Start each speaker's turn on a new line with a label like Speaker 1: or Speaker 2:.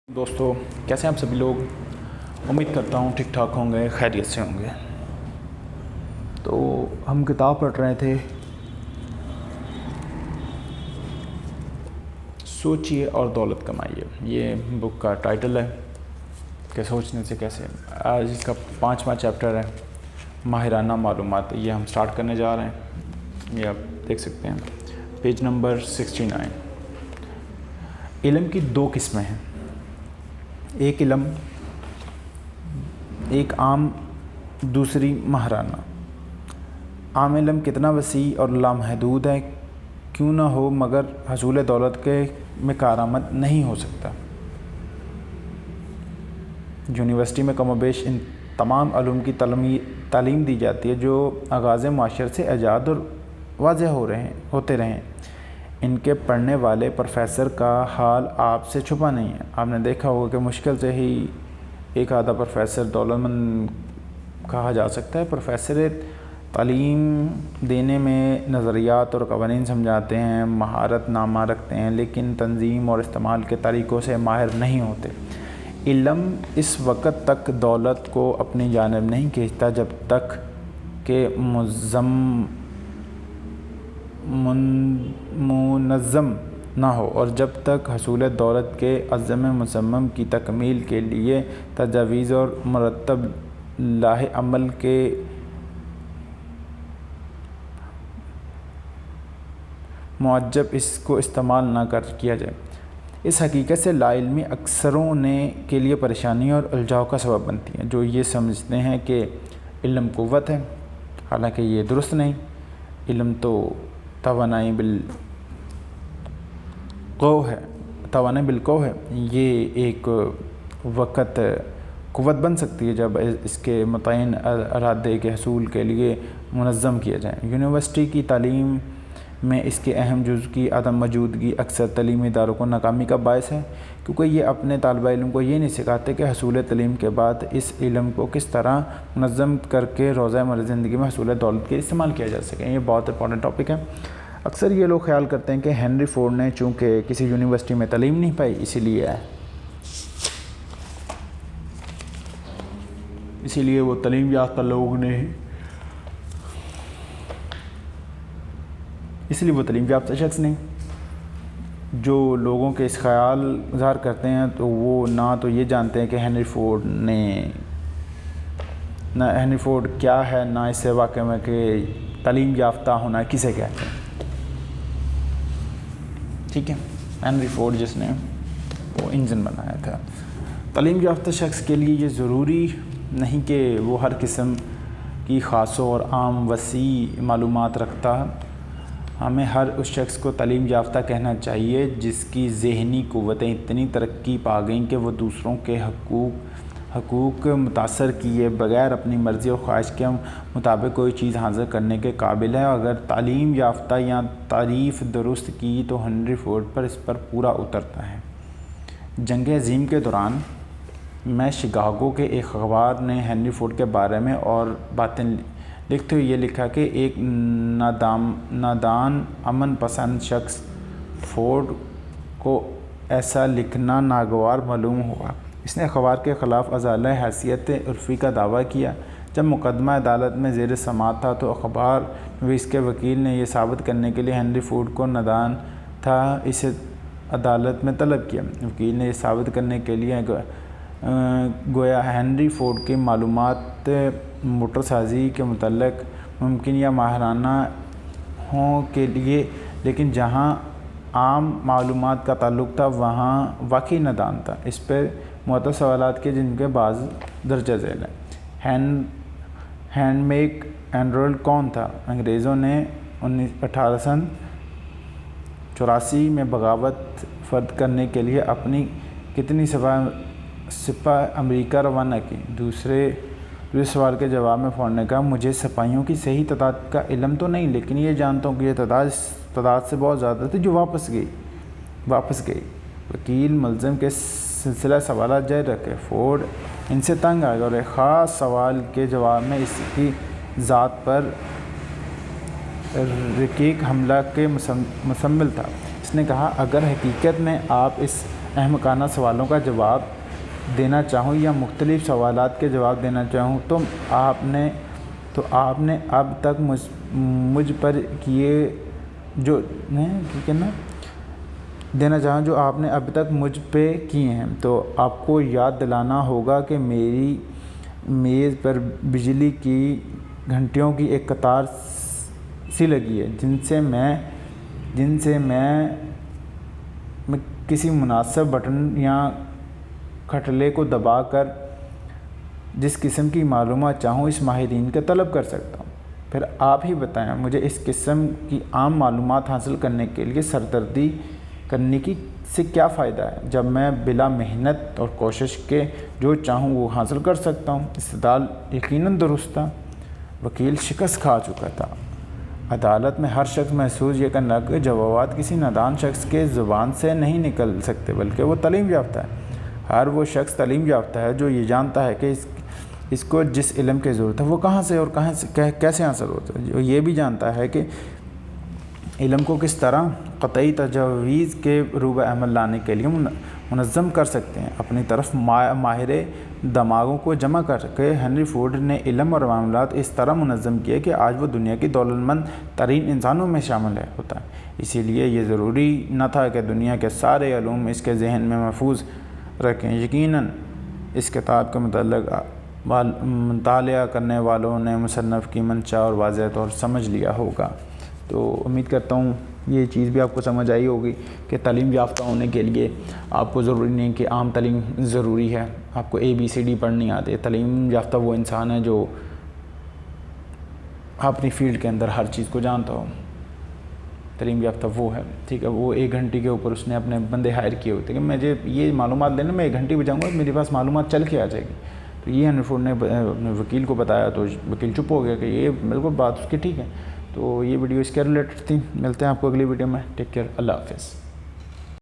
Speaker 1: دوستو کیسے ہیں آپ سبھی لوگ؟ امید کرتا ہوں ٹھیک ٹھاک ہوں گے، خیریت سے ہوں گے۔ تو ہم کتاب پڑھ رہے تھے سوچئے اور دولت کمائیے، یہ بک کا ٹائٹل ہے کہ سوچنے سے کیسے۔ آج اس کا 5واں چیپٹر ہے ماہرانہ معلومات، یہ ہم سٹارٹ کرنے جا رہے ہیں۔ یہ آپ دیکھ سکتے ہیں پیج نمبر 69۔ علم کی دو قسمیں ہیں، ایک علم ایک عام، دوسری ماہرانہ۔ عام علم کتنا وسیع اور لامحدود ہے کیوں نہ ہو، مگر حصول دولت کے میں کارآمد نہیں ہو سکتا۔ یونیورسٹی میں کم و بیش ان تمام علوم کی تعلیم دی جاتی ہے جو آغاز معاشر سے ایجاد اور واضح ہوتے رہیں۔ ان کے پڑھنے والے پروفیسر کا حال آپ سے چھپا نہیں ہے۔ آپ نے دیکھا ہوگا کہ مشکل سے ہی ایک آدھا پروفیسر دولت مند کہا جا سکتا ہے۔ پروفیسر تعلیم دینے میں نظریات اور قوانین سمجھاتے ہیں، مہارت نامہ رکھتے ہیں، لیکن تنظیم اور استعمال کے طریقوں سے ماہر نہیں ہوتے۔ علم اس وقت تک دولت کو اپنی جانب نہیں کھینچتا جب تک کہ منظم نہ ہو، اور جب تک حصول دولت کے عزم مصمم کی تکمیل کے لیے تجاویز اور مرتب لاہ عمل کے موجب اس کو استعمال نہ کیا جائے۔ اس حقیقت سے لا علمی اکثروں کے لیے پریشانی اور الجھاؤ کا سبب بنتی ہے، جو یہ سمجھتے ہیں کہ علم قوت ہے، حالانکہ یہ درست نہیں۔ علم تو توانائی بالقوہ ہے۔ یہ ایک وقت قوت بن سکتی ہے جب اس کے متعین ارادے کے حصول کے لیے منظم کیا جائے۔ یونیورسٹی کی تعلیم میں اس کے اہم جزو کی عدم موجودگی اکثر تعلیمی اداروں کو ناکامی کا باعث ہے، کیونکہ یہ اپنے طالب علم کو یہ نہیں سکھاتے کہ حصول تعلیم کے بعد اس علم کو کس طرح منظم کر کے روزمرہ زندگی میں حصول دولت کے استعمال کیا جا سکے۔ یہ بہت امپورٹنٹ ٹاپک ہے۔ اکثر یہ لوگ خیال کرتے ہیں کہ ہنری فورڈ نے چونکہ کسی یونیورسٹی میں تعلیم نہیں پائی، اسی لیے وہ تعلیم یافتہ شخص نہیں۔ جو لوگوں کے اس خیال ظاہر کرتے ہیں تو وہ نہ تو یہ جانتے ہیں کہ ہنری فورڈ کیا ہے، نہ اس سے واقع میں کہ تعلیم یافتہ ہونا کسے کہتے ہیں۔ ٹھیک ہے، ہنری فورڈ جس نے وہ انجن بنایا تھا۔ تعلیم یافتہ شخص کے لیے یہ ضروری نہیں کہ وہ ہر قسم کی خاص اور عام وسیع معلومات رکھتا۔ ہمیں ہر اس شخص کو تعلیم یافتہ کہنا چاہیے جس کی ذہنی قوتیں اتنی ترقی پا گئیں کہ وہ دوسروں کے حقوق متاثر کیے بغیر اپنی مرضی اور خواہش کے مطابق کوئی چیز حاصل کرنے کے قابل ہے۔ اگر تعلیم یافتہ یا تعریف درست کی تو ہنری فورڈ پر اس پر پورا اترتا ہے۔ جنگ عظیم کے دوران میں شکاگو کے ایک اخبار نے ہنری فورڈ کے بارے میں اور باتیں لکھتے ہوئے یہ لکھا کہ ایک نادان امن پسند شخص فورڈ کو ایسا لکھنا ناگوار معلوم ہوا۔ اس نے اخبار کے خلاف ازالہ حیثیت عرفی کا دعویٰ کیا۔ جب مقدمہ عدالت میں زیر سماعت تھا تو اخبار نویس کے وکیل نے یہ ثابت کرنے کے لیے ہنری فورڈ کو نادان تھا اسے عدالت میں طلب کیا۔ وکیل نے یہ ثابت کرنے کے لیے گویا ہنری فورڈ کی معلومات موٹر سازی کے متعلق ممکن یا ماہرانہ ہوں کے لیے، لیکن جہاں عام معلومات کا تعلق تھا وہاں واقعی نادان تھا۔ اس پر معتبر سوالات کیے جن کے بعض درجہ ذیل ہیں۔ ہینڈمیک اینڈرولڈ کون تھا؟ انگریزوں نے 1884 میں بغاوت فرد کرنے کے لیے اپنی کتنی سپاہ امریکہ روانہ کی؟ دوسرے سوال کے جواب میں فورڈ نے کہا، مجھے سپاہیوں کی صحیح تعداد کا علم تو نہیں، لیکن یہ جانتا ہوں کہ یہ تعداد سے بہت زیادہ تھی جو واپس گئی۔ وکیل ملزم کے سلسلہ سوالات جاری رکھے۔ فورڈ ان سے تنگ آ گیا اور ایک خاص سوال کے جواب میں اس کی ذات پر رقیق حملہ کے مشتمل تھا۔ اس نے کہا، اگر حقیقت میں آپ اس احمقانہ سوالوں کا جواب دینا چاہوں یا مختلف سوالات کے جواب دینا چاہوں تو آپ نے اب تک مجھ پر کیے جو دینا چاہوں جو آپ نے اب تک مجھ پہ کیے ہیں، تو آپ کو یاد دلانا ہوگا کہ میری میز پر بجلی کی گھنٹیوں کی ایک قطار سی لگی ہے جن سے میں کسی مناسب بٹن یا کھٹلے کو دبا کر جس قسم کی معلومات چاہوں اس ماہرین کا طلب کر سکتا ہوں۔ پھر آپ ہی بتائیں مجھے اس قسم کی عام معلومات حاصل کرنے کے لیے سردردی کرنے سے کیا فائدہ ہے، جب میں بلا محنت اور کوشش کے جو چاہوں وہ حاصل کر سکتا ہوں۔ استدلال یقیناً درست تھا، وکیل شکست کھا چکا تھا۔ عدالت میں ہر شخص محسوس یہ کرنے لگا کہ جوابات کسی نادان شخص کے زبان سے نہیں نکل سکتے، بلکہ وہ تعلیم یافتہ ہے۔ ہر وہ شخص تعلیم یافتہ ہے جو یہ جانتا ہے کہ اس کو جس علم کی ضرورت ہے وہ کہاں سے اور کیسے حاصل ہوتا ہے، جو یہ بھی جانتا ہے کہ علم کو کس طرح قطعی تجاویز کے روبہ عمل لانے کے لیے منظم کر سکتے ہیں۔ اپنی طرف ماہر دماغوں کو جمع کر کے ہنری فورڈ نے علم اور معاملات اس طرح منظم کیے کہ آج وہ دنیا کی دولت مند ترین انسانوں میں شامل ہوتا ہے۔ اسی لیے یہ ضروری نہ تھا کہ دنیا کے سارے علوم اس کے ذہن میں محفوظ رکھیں۔ یقیناً اس کتاب کے متعلق مطالعہ کرنے والوں نے مصنف کی منشا اور واضح طور سمجھ لیا ہوگا۔ تو امید کرتا ہوں یہ چیز بھی آپ کو سمجھ آئی ہوگی کہ تعلیم یافتہ ہونے کے لیے آپ کو ضروری نہیں کہ عام تعلیم ضروری ہے، آپ کو ABCD پڑھنی آتی ہے۔ تعلیم یافتہ وہ انسان ہے جو اپنی فیلڈ کے اندر ہر چیز کو جانتا ہو۔ تعلیم یافتہ وہ ہے، ٹھیک ہے، وہ 1 گھنٹے کے اوپر اس نے اپنے بندے ہائر کیے ہوتے ہیں کہ مجھے یہ معلومات لینا، میں 1 گھنٹے بجاؤں گا، میرے پاس معلومات چل کے آ جائے گی۔ تو یہ ہنری فورڈ نے اپنے وکیل کو بتایا تو وکیل چپ ہو گیا کہ یہ بالکل بات اس کی ٹھیک ہے۔ تو یہ ویڈیو اس کے ریلیٹڈ تھی۔ ملتے ہیں آپ کو اگلی ویڈیو میں۔ ٹیک کیئر، اللہ حافظ۔